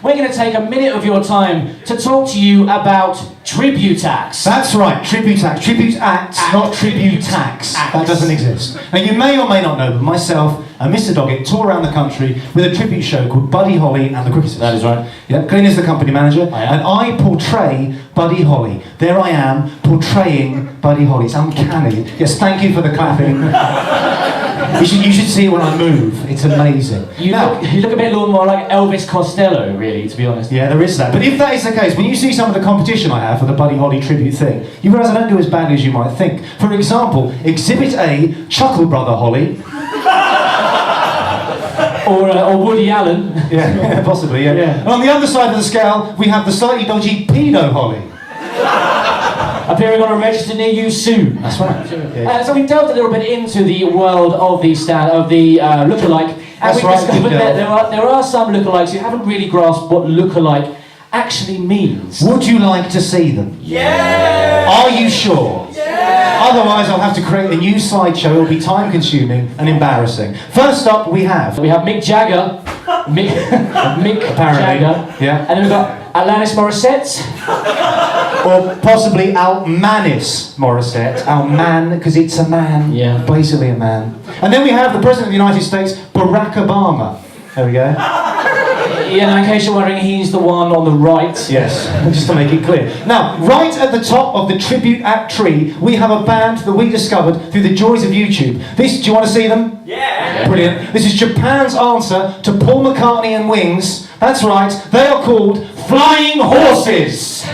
we're going to take a minute of your time to talk to you about tribute acts. That's right, tribute acts. Tribute acts, not tribute tax. That doesn't exist. Now, you may or may not know, but myself and Mr. Doggett tour around the country with a tribute show called Buddy Holly and the Cricketers. That is right. Yeah, Glyn is the company manager, and I portray Buddy Holly. There I am, portraying Buddy Holly. It's uncanny. Yes, thank you for the clapping. You should see it when I move. It's amazing. You look a bit more like Elvis Costello, really, to be honest. Yeah, there is that. But if that is the case, when you see some of the competition I have for the Buddy Holly tribute thing, you realise I don't do as badly as you might think. For example, Exhibit A, Chuckle Brother Holly. Or Woody Allen. Yeah, possibly, yeah. And on the other side of the scale, we have the slightly dodgy Pedo Holly. Appearing on a register near you soon. That's right. So we've delved a little bit into the world of the lookalike. And we've discovered that there are some lookalikes who haven't really grasped what lookalike actually means. Would you like to see them? Yeah! Are you sure? Yeah! Otherwise I'll have to create a new slideshow. It'll be time consuming and embarrassing. First up we have Mick Jagger. Mick Jagger. Yeah. And then we've got Alanis Morissette. Or possibly Almanis Morissette. Alman, because it's a man. Yeah. Basically a man. And then we have the President of the United States, Barack Obama. There we go. Yeah, now in case you're wondering, he's the one on the right. Yes, just to make it clear. Now, right at the top of the tribute act tree, we have a band that we discovered through the joys of YouTube. Do you want to see them? Yeah! Brilliant. This is Japan's answer to Paul McCartney and Wings. That's right, they are called Flying Horses.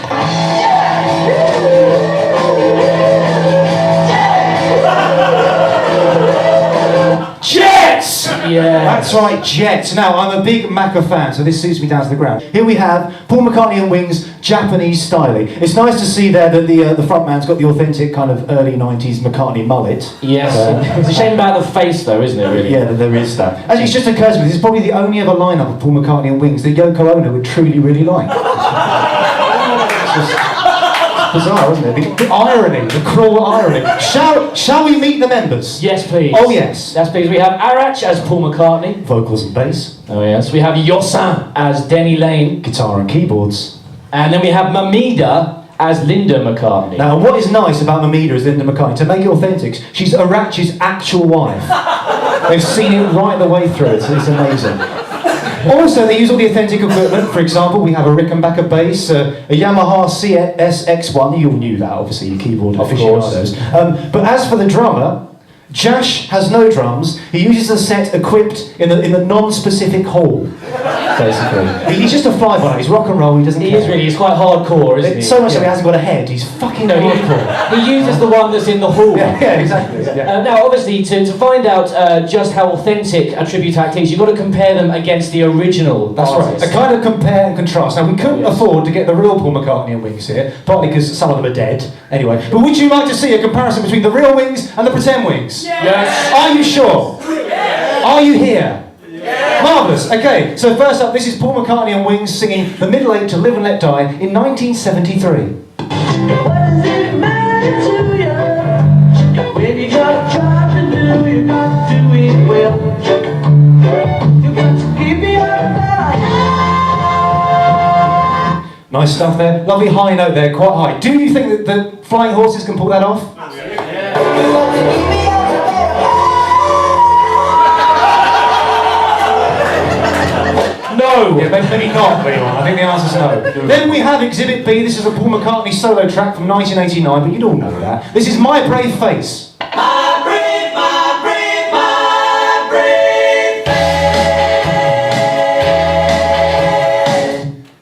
Jets! Yeah. That's right, Jets. Now, I'm a big Macca fan, so this suits me down to the ground. Here we have Paul McCartney and Wings, Japanese styling. It's nice to see there that the front man's got the authentic kind of early 90s McCartney mullet. Yes. It's a shame about the face, though, isn't it, really? Yeah, there is that. Actually, it's just occurred to me, this is probably the only other lineup of Paul McCartney and Wings that Yoko Ono would truly really like. It's just bizarre, isn't it? The irony, the cruel irony. Shall we meet the members? Yes, please. Oh, yes. Yes, please. We have Arach as Paul McCartney. Vocals and bass. Oh, yes. We have Yosin as Denny Lane. Guitar and keyboards. And then we have Mamida as Linda McCartney. Now, what is nice about Mamida as Linda McCartney, to make it authentic, she's Arach's actual wife. They've seen it right the way through, it's amazing. Also, they use all the authentic equipment. For example, we have a Rickenbacker bass, a Yamaha CSX1. You all knew that, obviously, you keyboard aficionados. But as for the drummer, Jash has no drums. He uses a set equipped in the non-specific hall, basically. He's just a fly-by-night. He's rock and roll. He doesn't care. He is really. He's quite hardcore, isn't he? So much that he hasn't got a head. He's fucking hardcore. He uses the one that's in the hall. Yeah, exactly. Yeah. Now, obviously, to find out just how authentic a tribute act is, you've got to compare them against the original. That's artist. right. A kind of compare and contrast. Now, we couldn't afford to get the real Paul McCartney and Wings here, partly because some of them are dead. Anyway, but would you like to see a comparison between the real Wings and the pretend Wings? Yes. Are you sure? Yeah. Are you here? Yeah. Marvellous. Okay, so first up, this is Paul McCartney and Wings singing The Middle Eight to Live and Let Die in 1973. What does it matter to you? When you got a job to do, you got to do it well. You got to give me a life. Nice stuff there. Lovely high note there, quite high. Do you think that the Flying Horses can pull that off? No! Yeah, maybe not, but I think the answer's no. Then we have Exhibit B. This is a Paul McCartney solo track from 1989, but you'd all know that. This is My Brave Face. My brave face.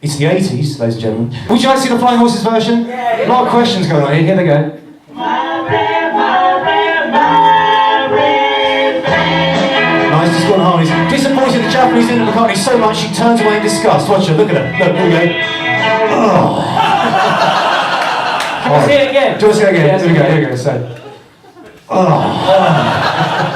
It's the 80s, ladies and gentlemen. Would you like to see the Flying Horses version? Yeah. A lot of questions going on here. Here they go. Nice, just got harmonies. Disappointed the Japanese Linda McCartney so much she turns away in disgust. Watch her, look at her. Look, here we go. Oh. Can we see it again? Do you want to see it again? Yes, here we go. So.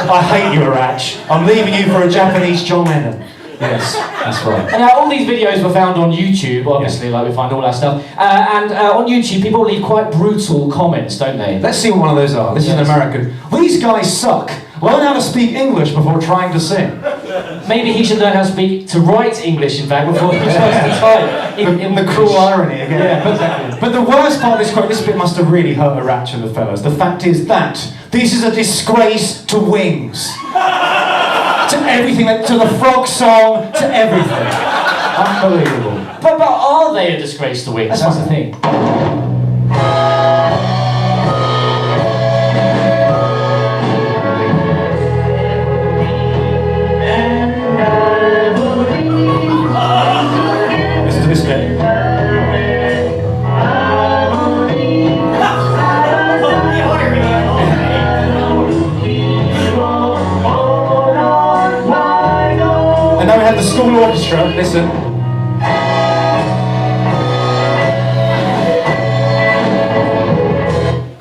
I hate you, Arach. I'm leaving you for a Japanese John Lennon. Yes, that's right. And now all these videos were found on YouTube, obviously, like we find all that stuff. And on YouTube, people leave quite brutal comments, don't they? Let's see what one of those are. This is an American. These guys suck. Learn how to speak English before trying to sing. Maybe he should learn how to write English, in fact, before he tries to type. In the cruel irony again. Yeah, exactly. But the worst part of this quote, this bit must have really hurt a ratchet of the fellas. The fact is that this is a disgrace to Wings. To everything, to the frog song, to everything. Unbelievable. But are they a disgrace to Wings? That's the thing. Listen to this bit. And now we have the school orchestra, listen.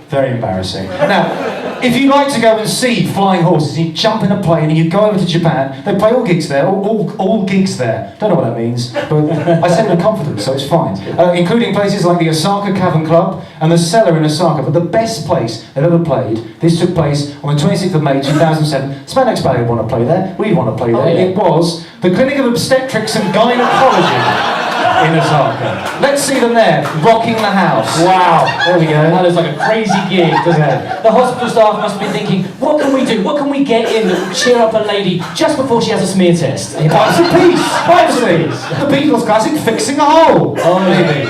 Very embarrassing. Now, if you like to go and see flying horses, you jump in a plane and you go over to Japan, they play all gigs there, all gigs there. Don't know what that means, but I said it with confidence, so it's fine. Including places like the Osaka Cavern Club and the Cellar in Osaka. But the best place they've ever played, this took place on the 26th of May 2007. Spandex Ballet would want to play there, we'd want to play there. Oh, yeah. It was the Clinic of Obstetrics and Gynecology in Osaka. Let's see them there, rocking the house. Wow, there we go. That looks like a crazy gig, doesn't it? The hospital staff must be thinking, what can we do? What can we get in that will cheer up a lady just before she has a smear test? Privacy, peace, privacy. The Beatles classic, Fixing a Hole. Oh, maybe.